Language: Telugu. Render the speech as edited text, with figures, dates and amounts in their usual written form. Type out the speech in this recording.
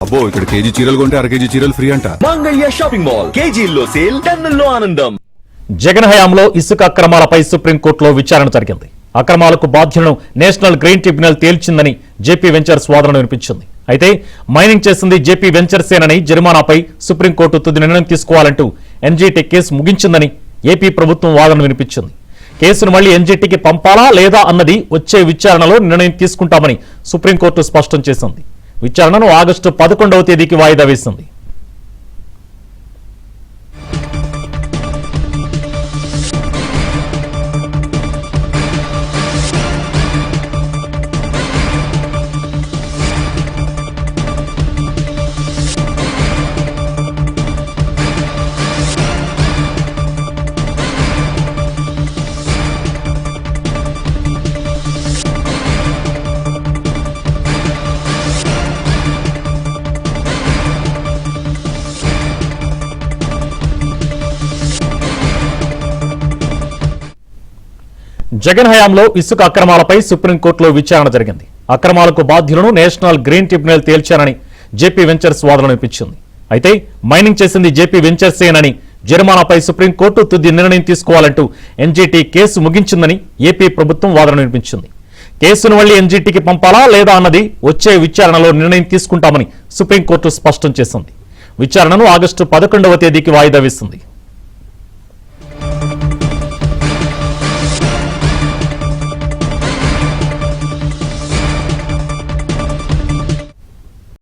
అబ్బో ఇక్కడ కేజీ చీరలు కొంటే అర కేజీ చీరలు ఫ్రీ అంట. మంగళ్య షాపింగ్ మాల్ కేజీల్లో సేల్, టన్నుల్లో ఆనందం. జగన్ హయాంలో ఇసుక అక్రమాలపై సుప్రీంకోర్టులో విచారణ జరిగింది. అక్రమాలకు బాధ్యులను నేషనల్ గ్రీన్ ట్రిబ్యునల్ తేల్చిందని జేపీ వెంచర్స్ వాదన వినిపించింది. అయితే మైనింగ్ చేసింది జేపీ వెంచర్సేనని జరిమానాపై సుప్రీంకోర్టు తుది నిర్ణయం తీసుకోవాలంటూ ఎన్జీటీ కేసు ముగించిందని ఏపీ ప్రభుత్వం వాదన వినిపించింది. కేసును మళ్లీ ఎన్జీటీకి పంపాలా లేదా అన్నది వచ్చే విచారణలో నిర్ణయం తీసుకుంటామని సుప్రీంకోర్టు స్పష్టం చేసింది. విచారణను ఆగస్టు 11వ తేదీకి వాయిదా వేసింది. జగన్ హయాంలో ఇసుక అక్రమాలపై సుప్రీంకోర్టులో విచారణ జరిగింది. అక్రమాలకు బాధ్యులను నేషనల్ గ్రీన్ ట్రిబ్యునల్ తేల్చారని జేపీ వెంచర్స్ వాదన వినిపించింది. అయితే మైనింగ్ చేసింది జేపీ వెంచర్సేనని జరిమానాపై సుప్రీంకోర్టు తుది నిర్ణయం తీసుకోవాలంటూ ఎన్జీటీ కేసు ముగించిందని ఏపీ ప్రభుత్వం వాదన వినిపించింది. కేసును మళ్లీ ఎన్జీటీకి పంపాలా లేదా అన్నది వచ్చే విచారణలో నిర్ణయం తీసుకుంటామని సుప్రీంకోర్టు స్పష్టం చేసింది. విచారణను ఆగస్టు 11వ తేదీకి వాయిదా వేసింది.